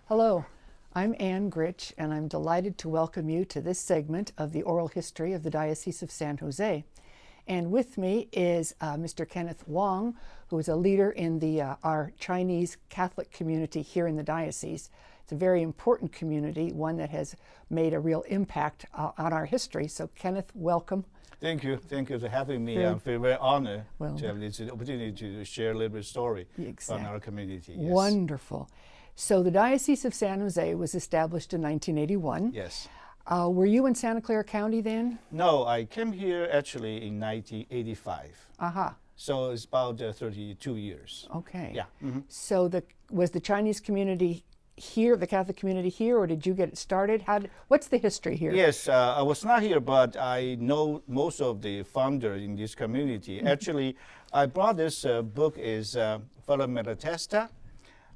Hello, I'm Ann Gritch, and I'm delighted to welcome you to this segment of the oral history of the Diocese of San Jose. And with me is Mr. Kenneth Wang, who is a leader in our Chinese Catholic community here in the diocese. It's a very important community, one that has made a real impact on our history. So Kenneth, welcome. Thank you. Thank you for having me. I feel very honored to have this opportunity to share a little bit of story from our community. Yes. Wonderful. So the Diocese of San Jose was established in 1981. Yes. Were you in Santa Clara County then? No, I came here actually in 1985. Aha. So it's about 32 years. Okay. Yeah. Mm-hmm. So was the Chinese community here, the Catholic community here, or did you get it started? What's the history here? Yes, I was not here, but I know most of the founders in this community. Actually, I brought this book is Father Malatesta.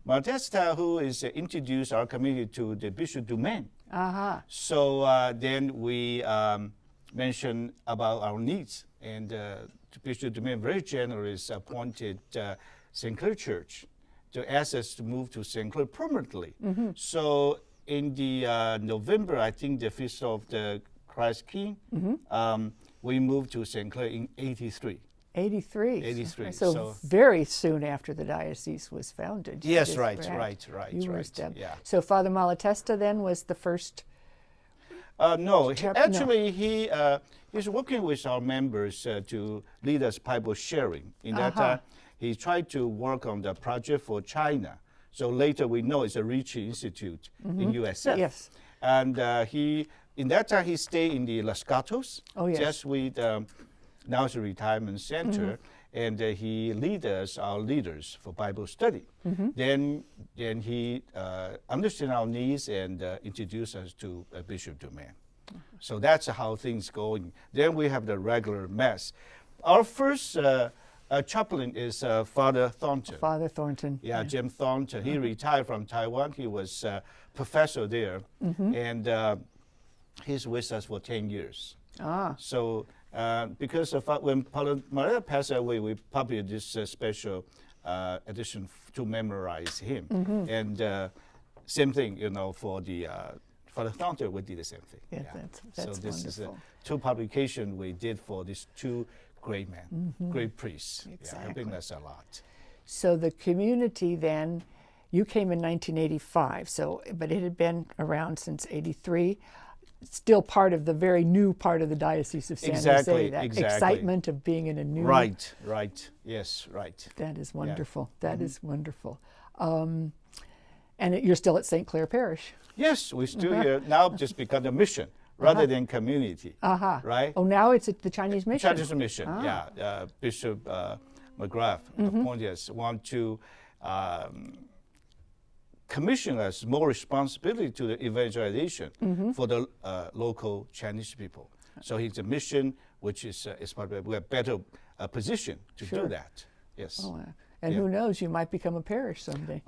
Malatesta, who is introduced our community to the Bishop Domain. Uh-huh. So then we mentioned about our needs, and Bishop Domain very generous appointed St. Clair Church to ask us to move to St. Clair permanently. Mm-hmm. So in the November, I think the Feast of the Christ King, we moved to St. Clair in 83. 83. 83. So very soon after the diocese was founded. Yes, right. You were established. Yeah. So Father Malatesta then was the first? No, actually he's working with our members to lead us Bible sharing. In that time, he tried to work on the project for China. So later we know it's a Ricci Institute in USF. Yes. And in that time he stayed in the Los Gatos. Oh, yes. Just with, now it's a retirement center. And he leads us, our leaders, for Bible study. Then he understood our needs and introduced us to Bishop Domain. So that's how things going. Then we have the regular mass. Our first chaplain is Father Thornton. Father Thornton. Yeah, Jim Thornton. He retired from Taiwan. He was professor there, and he's with us for 10 years. So because of when Father Maria passed away, we published this special edition to memorize him. And same thing, for the Father Thornton, we did the same thing. Yeah, that's so this wonderful. is two publications we did for these two great men, great priests. Exactly. Helping us a lot. So the community then, you came in 1985, but it had been around since 83. Still part of the very new part of the Diocese of San Jose, that excitement of being in a new... Right, yes, right. That is wonderful, that is wonderful. And you're still at St. Clair Parish? Yes, we're still here. Now just become a mission rather than community, right? Oh, now it's at the Chinese mission? Chinese mission, yeah. Bishop McGrath appointed us, want to commission us more responsibility to the evangelization for the local Chinese people. So it's a mission which is probably we have better position to do that. Yes. Oh, and who knows, you might become a parish someday.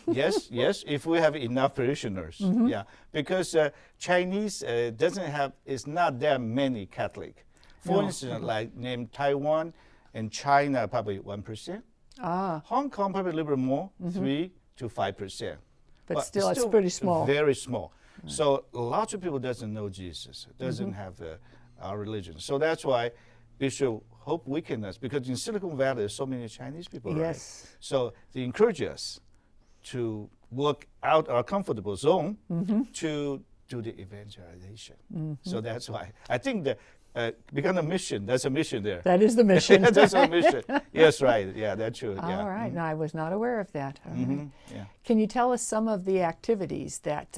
Yes, if we have enough parishioners. Yeah, because Chinese is not that many Catholic. For instance, like named Taiwan and China, probably 1%. Hong Kong probably a little bit more, 3 to 5%. But still, it's pretty small. Very small. Right. So lots of people doesn't know Jesus, doesn't have our religion. So that's why Bishop hope weaken us, because in Silicon Valley there's so many Chinese people. Yes. Right? So they encourage us to work out our comfortable zone to do the evangelization. So that's why I think that become a mission. That's a mission there. That is the mission. That's a mission. Yes, right. Yeah, that's true. All right. No, I was not aware of that. All right. Yeah. Can you tell us some of the activities that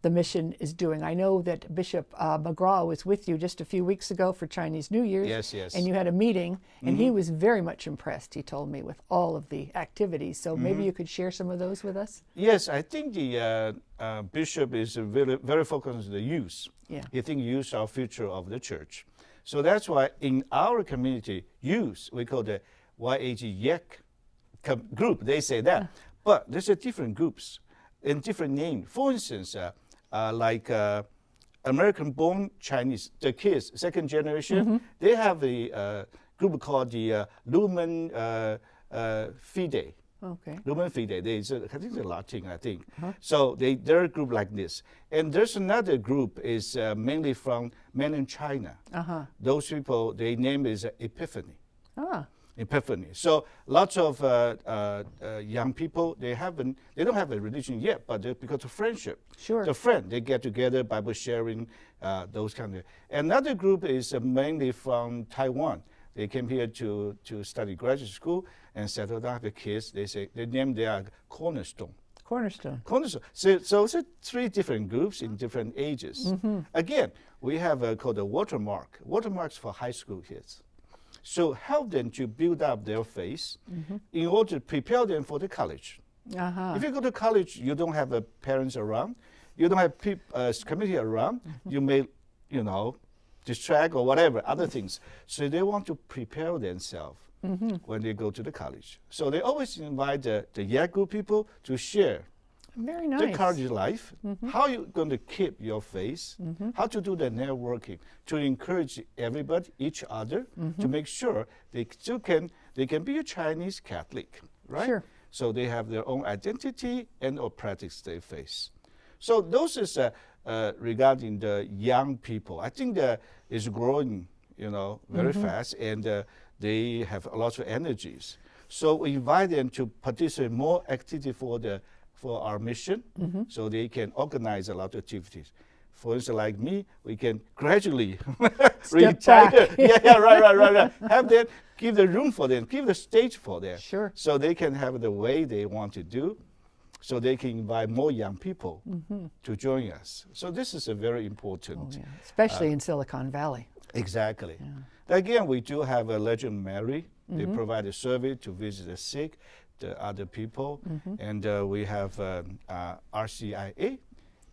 the mission is doing? I know that Bishop McGraw was with you just a few weeks ago for Chinese New Year's. Yes. And you had a meeting, and he was very much impressed, he told me, with all of the activities. So maybe you could share some of those with us? Yes, I think the bishop is very, very focused on the youth. Yeah. He thinks youth are future of the church. So that's why in our community, youth, we call the YAG group, they say that. But there's different groups and different names. For instance, like American-born Chinese, the kids, second generation, they have a group called the Lumen Fide. Okay. Lumen Fide, I think they're Latin, I think. So they're a group like this. And there's another group is mainly from mainland China. Those people, their name is Epiphany. Epiphany. So lots of young people, they don't have a religion yet, but because of friendship. Sure. The friend, they get together, Bible sharing, those kind of. Another group is mainly from Taiwan. They came here to study graduate school and settle down, have kids. They name their Cornerstone. Cornerstone. Cornerstone. So it's 3 different groups in different ages. Again, we have called a watermark. Watermarks for high school kids. So help them to build up their faith in order to prepare them for the college. If you go to college, you don't have parents around, you don't have community around, you may, distract or whatever, other things. So they want to prepare themselves when they go to the college. So they always invite the Yagu people to share Very nice. the college life, how you're going to keep your faith, how to do the networking, to encourage everybody, each other, to make sure they can be a Chinese Catholic, right? Sure. So they have their own identity and or practice their faith. So those is regarding the young people. I think that is growing, very fast, and they have a lot of energies. So we invite them to participate more actively for our mission, so they can organize a lot of activities. For instance, like me, we can gradually retire. Right. Have them, give the room for them, give the stage for them. Sure. So they can have the way they want to do, so they can invite more young people to join us. So this is a very important. Especially in Silicon Valley. Exactly. Again, we do have a Legend Mary. They provide a service to visit the sick, the other people, and we have RCIA.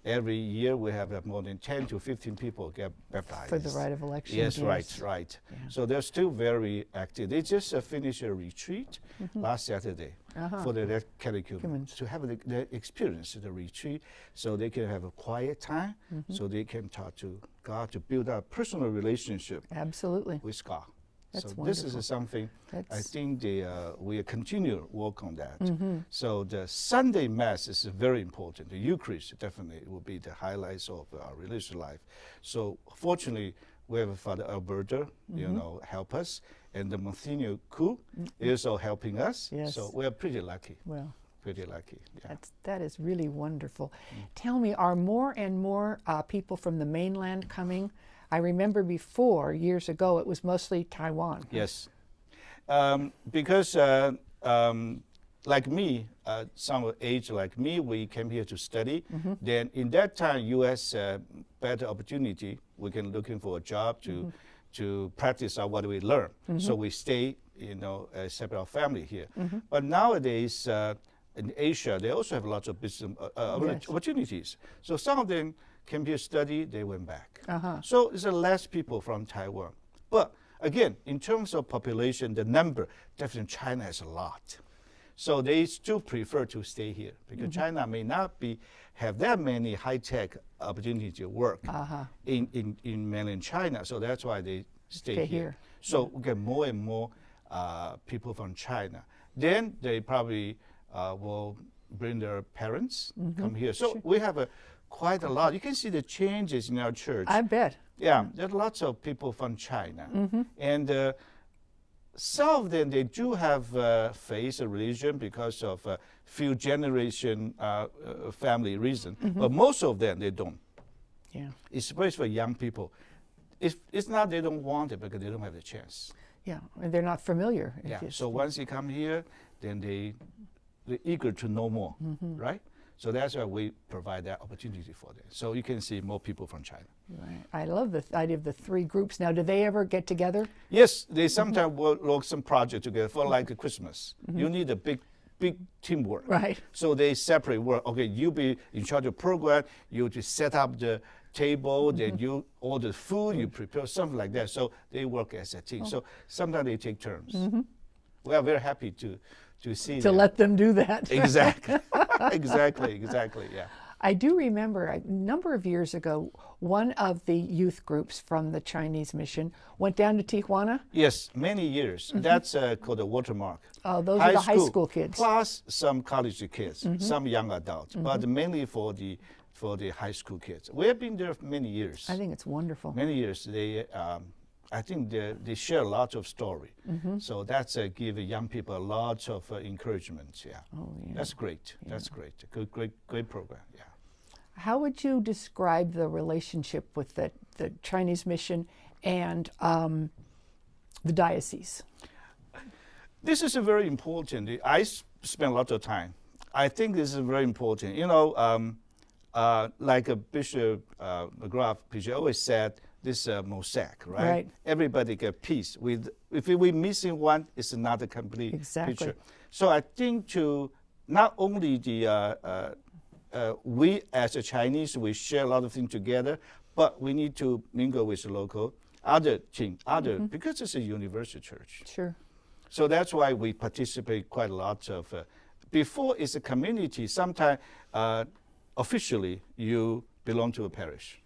Every year we have more than 10 to 15 people get baptized. For the rite of election. Yes, right. Yeah. So they're still very active. They just finished a retreat last Saturday for the catechumens to have the experience of the retreat, so they can have a quiet time, so they can talk to God, to build a personal relationship. Absolutely. With God. That's so wonderful. This is something I think we continue work on that. So the Sunday Mass is very important. The Eucharist definitely will be the highlights of our religious life. So fortunately, we have Father Alberta, help us, and the Monsignor Ku is also helping us. Yes. So we are pretty lucky. Well, pretty lucky. Yeah. That is really wonderful. Tell me, are more and more people from the mainland coming? I remember before, years ago, it was mostly Taiwan. Yes. Because like me, some age like me, we came here to study. Then in that time, U.S. Better opportunity. We can looking for a job to practice what we learn. So we stay, separate our family here. But nowadays, in Asia, they also have lots of business opportunities. So some of them came here study, they went back. So there's less people from Taiwan. But again, in terms of population, the number, definitely China has a lot. So they still prefer to stay here because China may not have that many high-tech opportunity to work in mainland China. So that's why they stay here. So we get more and more people from China. Then they probably will bring their parents, come here. So we have quite a lot. You can see the changes in our church. I bet. Yeah, there are lots of people from China. And some of them, they do have faith or religion because of a few generation family reason. But most of them, they don't. Yeah. Especially for young people. It's not they don't want it because they don't have the chance. Yeah, and they're not familiar. Yeah, so once they come here, then they're eager to know more, right? So that's why we provide that opportunity for them. So you can see more people from China. Right. I love the idea of the 3 groups. Now, do they ever get together? Yes, they sometimes work some project together for like Christmas. You need a big teamwork. Right. So they separate work. Okay, you be in charge of program, you to set up the table, then you order food, you prepare something like that. So they work as a team. So sometimes they take turns. We are very happy to see to let them do that. Exactly. exactly, yeah. I do remember a number of years ago, one of the youth groups from the Chinese mission went down to Tijuana. Yes, many years. That's called a watermark. Oh, those are the high school kids. Plus some college kids, some young adults, but mainly for the high school kids. We have been there for many years. I think it's wonderful. Many years. I think they share a lot of story. So that's give young people a lot of encouragement. Yeah. Oh, yeah. That's great. Yeah. That's great. Great program. Yeah. How would you describe the relationship with the Chinese mission and the diocese? This is a very important. I spend a lot of time. I think this is very important. You know, like Bishop McGrath, Bishop always said, this mosaic, right? Everybody get peace. If we missing one, it's not a complete picture. So I think to not only we as a Chinese, we share a lot of things together, but we need to mingle with the local, because it's a universal church. Sure. So that's why we participate quite a lot of, before it's a community, sometimes officially you belong to a parish.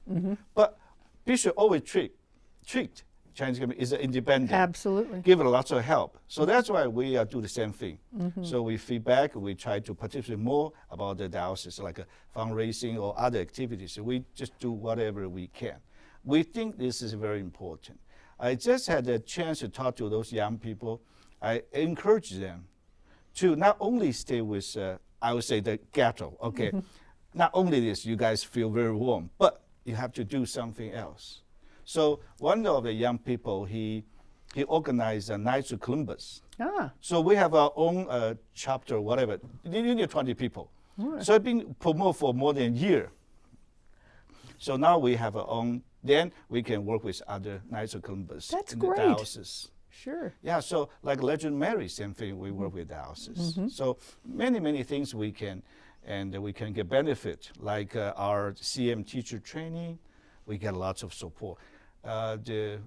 But Bishop always treat Chinese community is independent. Absolutely. Give it lots of help. So that's why we do the same thing. So we feedback, we try to participate more about the diocese, like fundraising or other activities. We just do whatever we can. We think this is very important. I just had a chance to talk to those young people. I encourage them to not only stay with, I would say, the ghetto. Okay, not only this, you guys feel very warm, but you have to do something else. So one of the young people, he organized a Knights of Columbus. So we have our own chapter, whatever. You need 20 people. So it's been promoted for more than a year. So now we have our own. Then we can work with other Knights of Columbus in the diocese. Sure. Yeah. So like Legend Mary, same thing. We work with diocese. So many things we can. And we can get benefit, like our CM teacher training. We get lots of support. The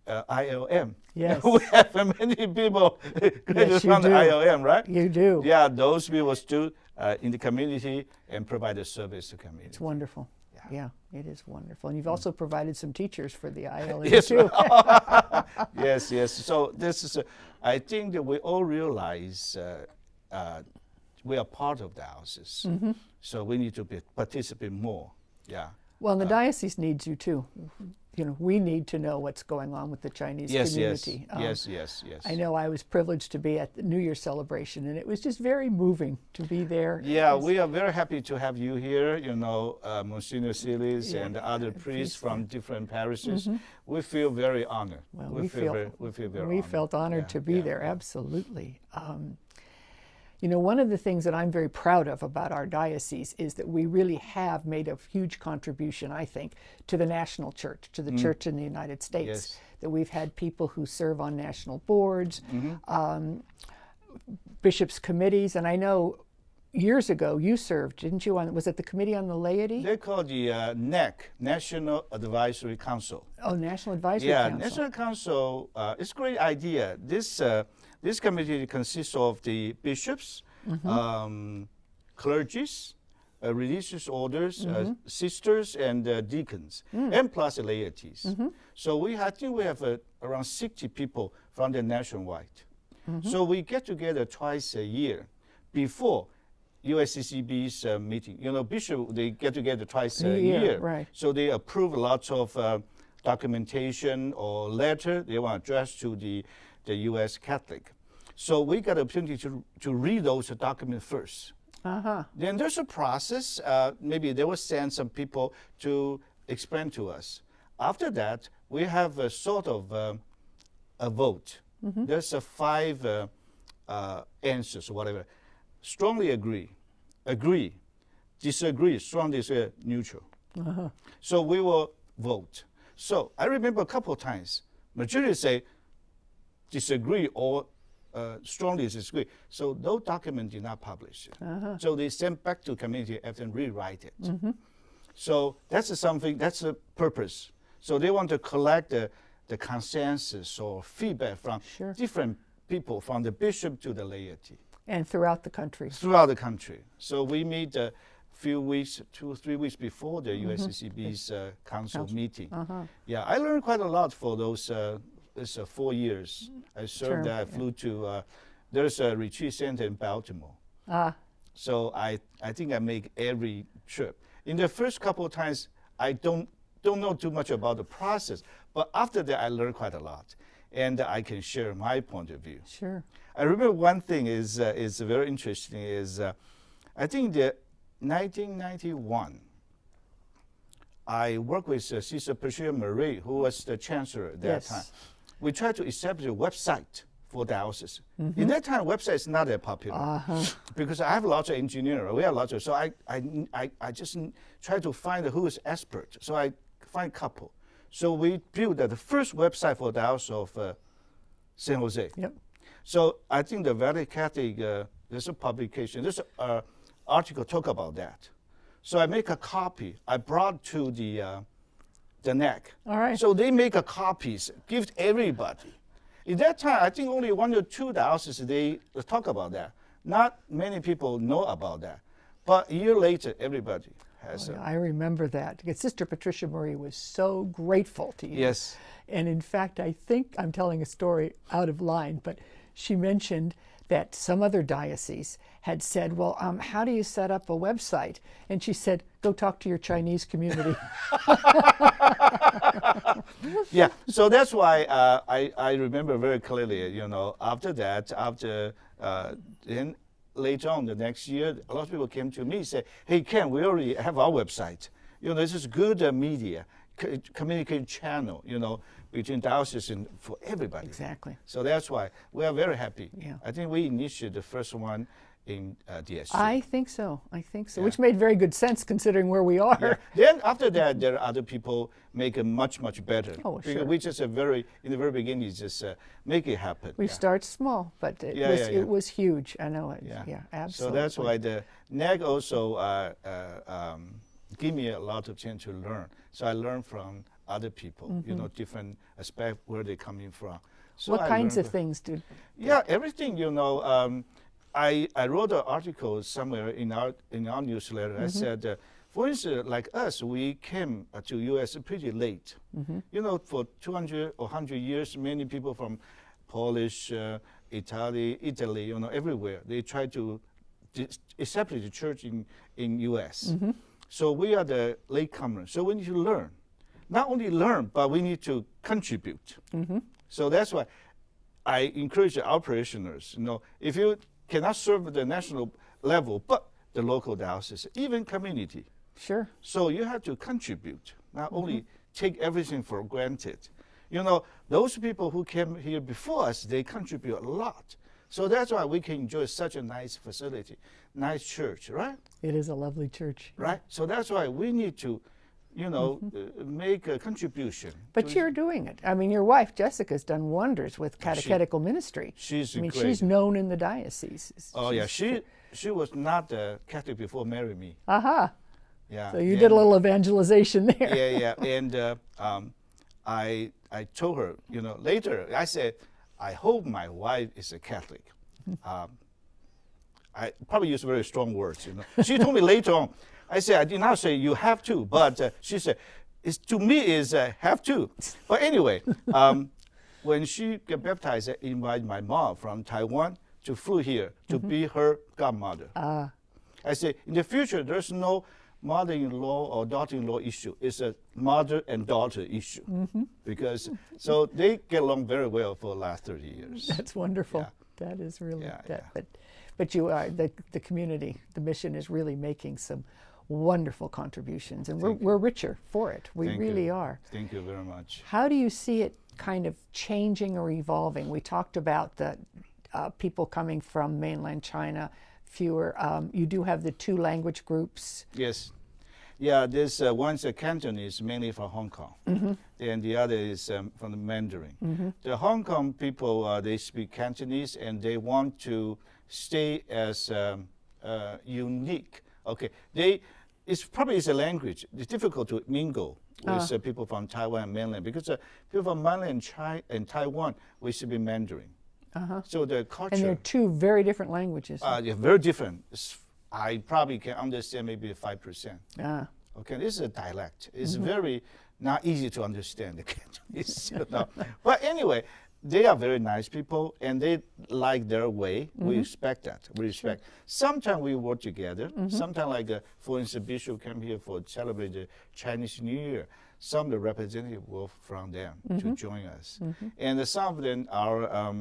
ILM. Yes. We have many people graduate from the ILM, right? You do. Yeah, those people still in the community and provide a service to community. It's wonderful. Yeah, it is wonderful. And you've also provided some teachers for the ILM yes, too. yes. So this is, I think that we all realize we are part of the diocese, so we need to participate more. Yeah. Well, the diocese needs you too. You know, we need to know what's going on with the Chinese community. Yes. I know I was privileged to be at the New Year celebration, and it was just very moving to be there. Yeah, we are very happy to have you here. You know, Monsignor Silis and other priests from different parishes. We feel very honored. Well, we feel very honored. We felt honored to be there. Absolutely. You know, one of the things that I'm very proud of about our diocese is that we really have made a huge contribution, I think, to the national church, to the church in the United States. Yes. That we've had people who serve on national boards, bishops' committees, and I know years ago you served, didn't you? Was it the Committee on the Laity? They call the NAC, National Advisory Council. Oh, National Advisory Council. Yeah, National Council, it's a great idea. This committee consists of the bishops, clergies, religious orders, sisters, and deacons, and plus the laities. So I think we have around 60 people from the nationwide. So we get together twice a year before USCCB's meeting. You know, bishop, they get together twice a year. Right. So they approve lots of documentation or letter they want to address to the U.S. Catholic. So we got the opportunity to read those documents first. Then there's a process. Maybe they will send some people to explain to us. After that, we have a sort of a vote. There's 5 answers or whatever. Strongly agree, disagree, strongly disagree, neutral. So we will vote. So I remember a couple of times, majority say disagree or strongly disagree. So those documents did not publish. So they sent back to community and rewrite it. So that's something, that's a purpose. So they want to collect the consensus or feedback from different people, from the bishop to the laity. And throughout the country. Throughout the country. So we meet few weeks, 2 or 3 weeks before the USCCB's council meeting. Yeah, I learned quite a lot for those 4 years. I served there. I flew to, there's a retreat center in Baltimore. So I think I make every trip. In the first couple of times, I don't know too much about the process, but after that, I learned quite a lot, and I can share my point of view. Sure. I remember one thing is very interesting is, I think the 1991, I worked with Sister Patricia Marie, who was the chancellor at that time. We tried to establish a website for diocese. In that time, website is not that popular because I have lots of engineers. We have lots of, so I just try to find who is expert. So I find a couple. So we built the first website for diocese of San Jose. Yep. So I think the Valley Catholic, there's a publication, there's an article talk about that. So I make a copy. I brought to the NAC. All right. So they make a copies, give everybody. In that time, I think only 1 or 2 dioceses, they talk about that. Not many people know about that. But a year later, everybody has I remember that. Because Sister Patricia Marie was so grateful to you. Yes. And in fact, I think I'm telling a story out of line, but she mentioned that some other diocese had said, well, how do you set up a website? And she said, go talk to your Chinese community. Yeah, so that's why I remember very clearly, you know, after that, then later on the next year, a lot of people came to me and said, hey, Ken, we already have our website. You know, this is good media, communication channel, you know, between diocese and for everybody. Exactly. So that's why we are very happy. Yeah. I think we initiated the first one in DSJ. I think so. I think so. Yeah. Which made very good sense considering where we are. Yeah. Then after that, there are other people make it much, much better. Oh, because sure. we just in the very beginning, just make it happen. We start small, but it was huge. I know it. Yeah, absolutely. So that's why the NAG also give me a lot of chance to learn. So I learn from other people, you know, different aspects where they're coming from. So what kinds of things do? Yeah, everything, you know. I wrote an article somewhere in our newsletter. I said, for instance, like us, we came to U.S. pretty late. You know, for 200 or 100 years, many people from Polish, Italy, you know, everywhere, they try to establish the church in U.S. So we are the latecomers. So we need to learn. Not only learn, but we need to contribute. So that's why I encourage our parishioners, you know, if you cannot serve at the national level, but the local diocese, even community. Sure. So you have to contribute, not only take everything for granted. You know, those people who came here before us, they contribute a lot. So that's why we can enjoy such a nice facility, nice church, right? It is a lovely church. Right? So that's why we need to, you know, make a contribution. But you're doing it. I mean, your wife, Jessica's done wonders with catechetical ministry. She's I mean, great. she's known in the diocese. Oh, yeah. She was not Catholic before marrying me. Aha. Yeah. So you did a little evangelization there. Yeah. And I told her, you know, later, I said, I hope my wife is a Catholic. I probably use very strong words, you know. She told me later on, I said, I did not say you have to, but she said, to me is have to. But anyway, when she got baptized, I invited my mom from Taiwan to flew here to be her godmother. I said, in the future, there's no mother-in-law or daughter-in-law issue. It's a mother and daughter issue. Because, so they get along very well for the last 30 years. That's wonderful. Yeah. That is really, Yeah. But you are, the community, the mission is really making some wonderful contributions, and we're richer for it. We really are. Thank you very much. How do you see it kind of changing or evolving? We talked about the people coming from mainland China, fewer. You do have the 2 language groups. Yes. Yeah, this one's a Cantonese, mainly from Hong Kong, and the other is from the Mandarin. The Hong Kong people, they speak Cantonese, and they want to stay as unique. Okay, it's probably a language. It's difficult to mingle with people from Taiwan and mainland because people from mainland China and Taiwan, we speak Mandarin. So the culture. And they're 2 very different languages. They're very different. I probably can understand maybe 5%. Ah. Okay, this is a dialect. It's very not easy to understand the Cantonese, But anyway, they are very nice people, and they like their way. We respect that. We respect. Sometimes we work together. Sometimes, like, for instance, Bishop came here for celebrate the Chinese New Year. Some of the representatives were from them to join us. And some of them are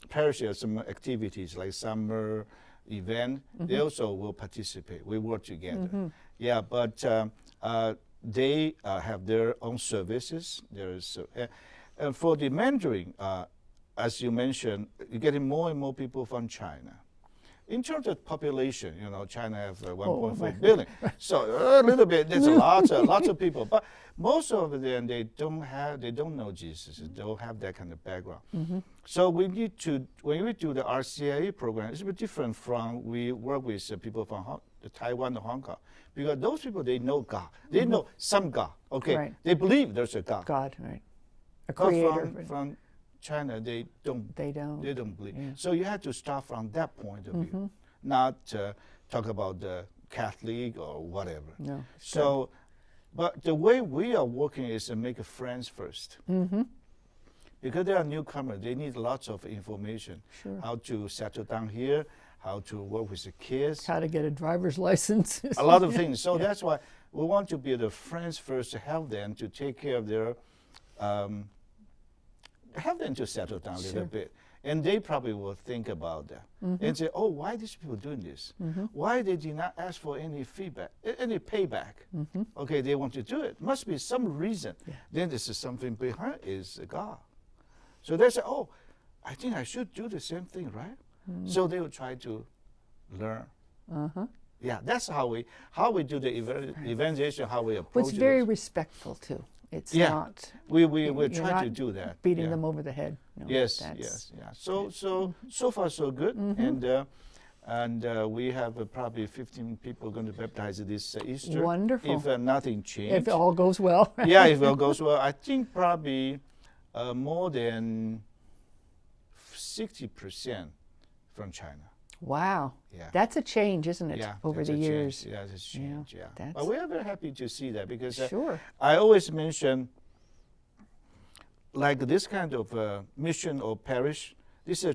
parish has some activities like summer event. They also will participate. We work together. Yeah, but they have their own services. There's and for the Mandarin, as you mentioned, you're getting more and more people from China. In terms of population, China has 1.4 billion. So a little bit, there's lots of people. But most of them, they don't know Jesus. They don't have that kind of background. So we need to, when we do the RCIA program, it's a bit different from we work with people from Taiwan or Hong Kong. Because those people, they know God. They know some God, okay? Right. They believe there's a God. God, right. A But creator. from China, they don't believe. Yeah. So you have to start from that point of view, not talk about the Catholic or whatever. No. So, but the way we are working is to make friends first. Because they are newcomers, they need lots of information. Sure. How to settle down here, how to work with the kids. How to get a driver's license. A lot of things. So that's why we want to be the friends first to help them to take care of their help them to settle down a little bit. And they probably will think about that and say, oh, why these people doing this? Why they did not ask for any feedback, any payback? Okay, they want to do it. Must be some reason. Then this is something behind is God. So they say, oh, I think I should do the same thing, right? So they will try to learn. Yeah, that's how we do the evangelization, how we approach it. Well, it's very respectful, too. It's not. We're trying to do that. Beating them over the head. No, yes. So far so good, and we have probably 15 people going to baptize this Easter. Wonderful. If nothing changed. If all goes well. Yeah, if all goes well, I think probably more than 60% from China. Wow. Yeah. That's a change, isn't it? Yeah, over the years. Yeah, it's a change. Yeah. That's But we are very happy to see that because sure. I always mention like this kind of mission or parish, this is a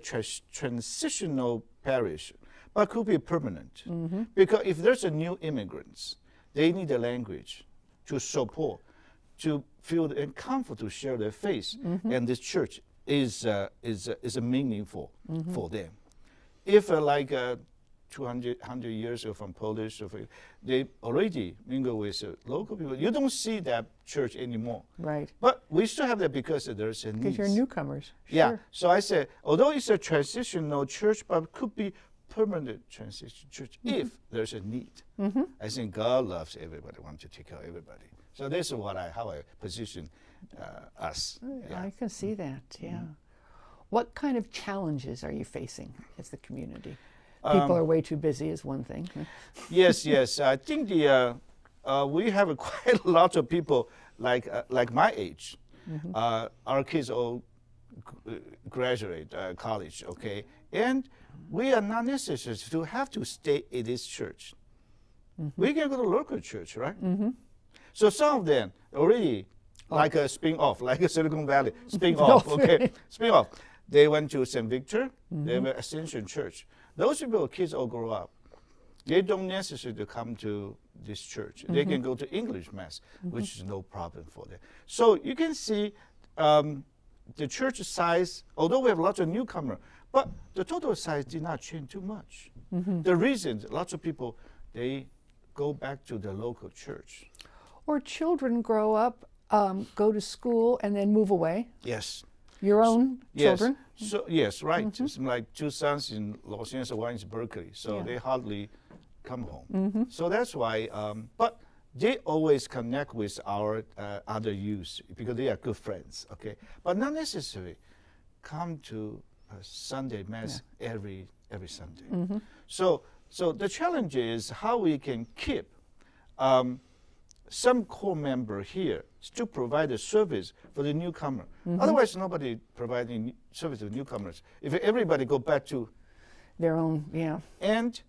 transitional parish, but could be permanent. Because if there's a new immigrants, they need a language to support, to feel comfort to share their faith, and this church is meaningful for them. If like 200 years ago from Polish, they already mingle with local people. You don't see that church anymore. Right. But we still have that because there's a need. Because you're newcomers. Yeah. Sure. So I said, although it's a transitional church, but it could be permanent transition church if there's a need. I think God loves everybody, wants to take care of everybody. So this is how I position us. Yeah. I can see that, yeah. What kind of challenges are you facing as the community? People are way too busy is one thing. Yes. I think we have quite a lot of people like my age. Our kids all graduate college, okay? And we are not necessary to have to stay in this church. We can go to local church, right? So some of them already like a spin-off, like a Silicon Valley spin-off, okay? Spin-off. They went to St. Victor, they have Ascension Church. Those people, kids all grow up. They don't necessarily come to this church. They can go to English Mass, which is no problem for them. So you can see the church size, although we have lots of newcomers, but the total size did not change too much. The reason, lots of people, they go back to the local church. Or children grow up, go to school, and then move away. Yes. Your own children? So yes, right. It's like 2 sons in Los Angeles, one in Berkeley. So they hardly come home. So that's why, but they always connect with our other youth because they are good friends, okay? But not necessarily come to Sunday Mass every Sunday. So the challenge is how we can keep some core member here still provide a service for the newcomer. Otherwise, nobody providing service to newcomers. If everybody go back to their own, and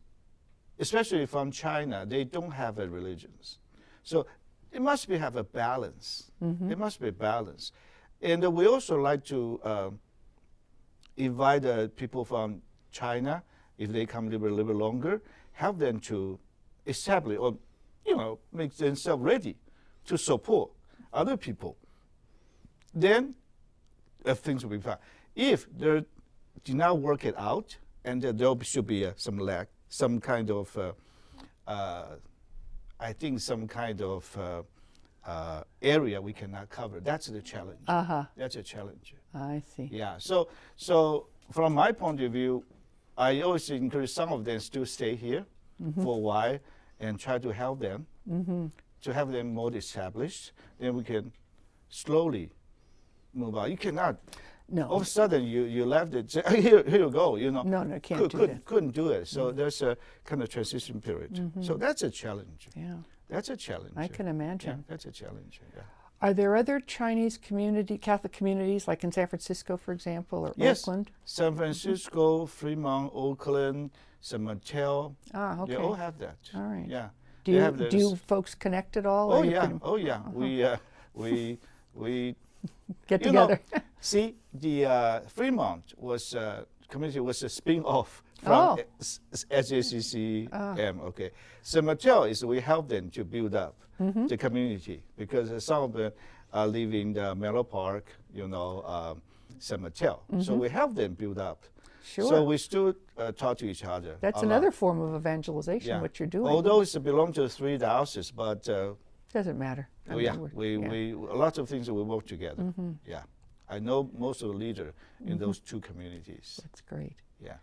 especially from China, they don't have a religions. So it must be have a balance. It must be a balance. And we also like to invite people from China, if they come live a little longer, help them to establish or, make themselves ready to support other people. Then things will be fine. If they do not work it out, and there should be some lack, some kind of, I think some kind of area we cannot cover. That's the challenge. That's a challenge. I see. Yeah. So from my point of view, I always encourage some of them to stay here for a while and try to help them to have them more established. Then we can slowly move on. You cannot. No. All of a sudden, you left it. Say, here you go. No, can't do that. Couldn't do it. So there's a kind of transition period. So that's a challenge. Yeah. That's a challenge. I can imagine. Yeah, that's a challenge. Yeah. Are there other Chinese Catholic communities, like in San Francisco, for example, or Yes. Oakland? San Francisco, Fremont, Oakland, San Mateo. Okay. They all have that. All right. Yeah. Do you folks connect at all? Oh or you yeah. can Oh yeah. We get together. See, the Fremont community was a spin-off from SACCM. Okay. San Mateo is we help them to build up the community because some of them live in the Mellow Park, San Mateo. So we help them build up. Sure. So we still talk to each other. That's another form of evangelization, what you're doing. Although it belongs to 3 dioceses, but doesn't matter. I mean, we lots of things we work together. Yeah, I know most of the leaders in those 2 communities. That's great. Yeah.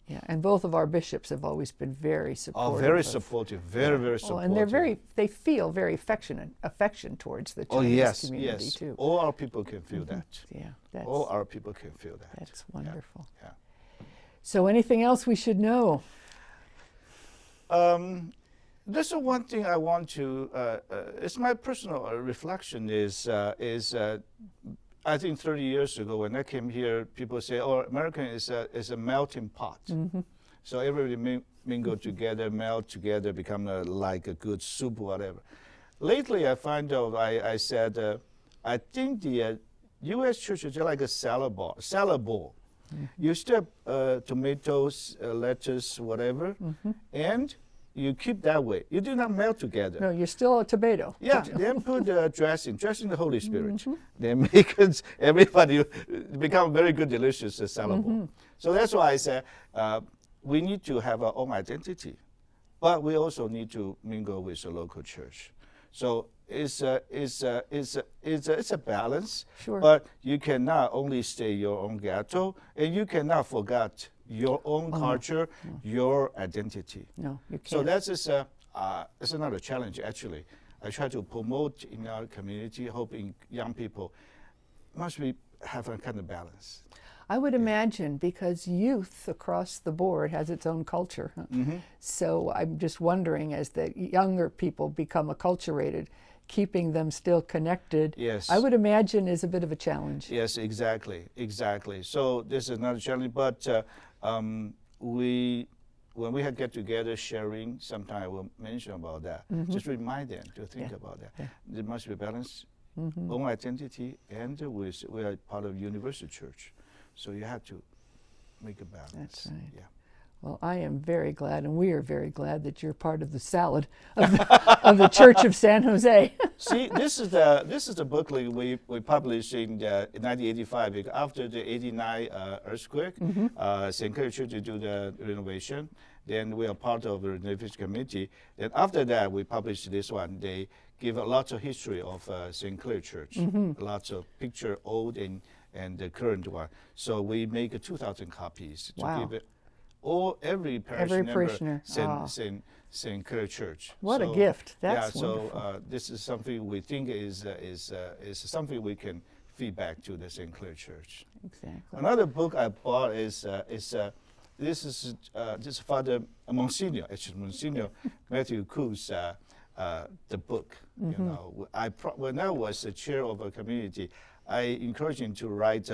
Yeah, and both of our bishops have always been very supportive. Oh, very supportive, very supportive. And they feel very affection towards the Chinese community yes. too. All our people can feel that. Yeah, all our people can feel that. That's wonderful. Yeah. So, anything else we should know? This is one thing I want to. It's my personal reflection. I think 30 years ago when I came here, people say, "Oh, American is a melting pot." So everybody mingle together, melt together, become like a good soup or whatever. Lately, I find out. I said, I think the U.S. church is like a salad bowl. You step tomatoes, lettuce, whatever, and you keep that way. You do not melt together. No, you're still a tomato. Yeah, then put dressing the Holy Spirit. Then make everybody become very good, delicious salad bowl. So that's why I say we need to have our own identity, but we also need to mingle with the local church. So it's a balance. Sure. But you cannot only stay your own ghetto, and you cannot forget your own culture, your identity. No, you can't. So that's another challenge, actually. I try to promote in our community, hoping young people must have a kind of balance. I would imagine because youth across the board has its own culture. So I'm just wondering, as the younger people become acculturated, keeping them still connected, yes, I would imagine is a bit of a challenge. Yes, exactly. So this is another challenge, but when we get together sharing, sometime I will mention about that. Just remind them to think about that. Yeah. There must be balance, own identity, and we are part of Universal Church. So you have to make a balance. That's right. Yeah. Well, I am very glad, and we are very glad that you're part of the salad of the Church of San Jose. See, this is the booklet we published in 1985 after the '89 earthquake. St. Clair Church do the renovation. Then we are part of the renovation committee. Then after that, we published this one. They give a lot of history of St. Clair Church, lots of picture, old and the current one. So we make 2,000 copies to give it. Every parishioner St. Clair Church. What a gift! That's wonderful. So this is something we think is something we can feed back to the St. Clair Church. Exactly. Another book I bought is Father Monsignor Matthew Ku's the book. You know, when I was the chair of a community, I encouraged him to write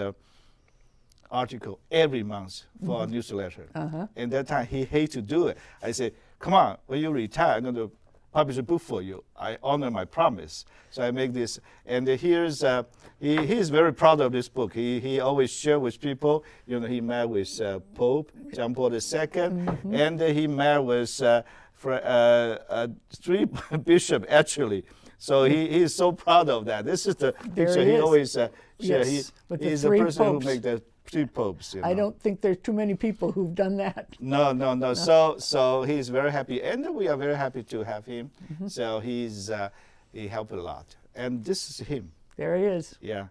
article every month for a newsletter. And that time he hated to do it. I said, come on, when you retire, I'm going to publish a book for you. I honor my promise. So I make this. And here's, he is very proud of this book. He always share with people. You know, he met with Pope John Paul II, and he met with 3 bishops, actually. So he is so proud of that. This is the picture he always shares. Yes, He's the person who made the 3 popes. You know. I don't think there's too many people who've done that. No. So he's very happy, and we are very happy to have him. So he helped a lot, and this is him. There he is. Yeah.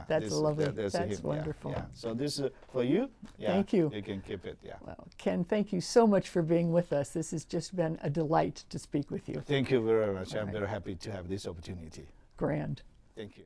That's lovely. That's him. wonderful. Yeah. So this is for you. Yeah. Thank you. You can keep it. Yeah. Well, Ken, thank you so much for being with us. This has just been a delight to speak with you. Thank you very much. I'm very happy to have this opportunity. Grand. Thank you.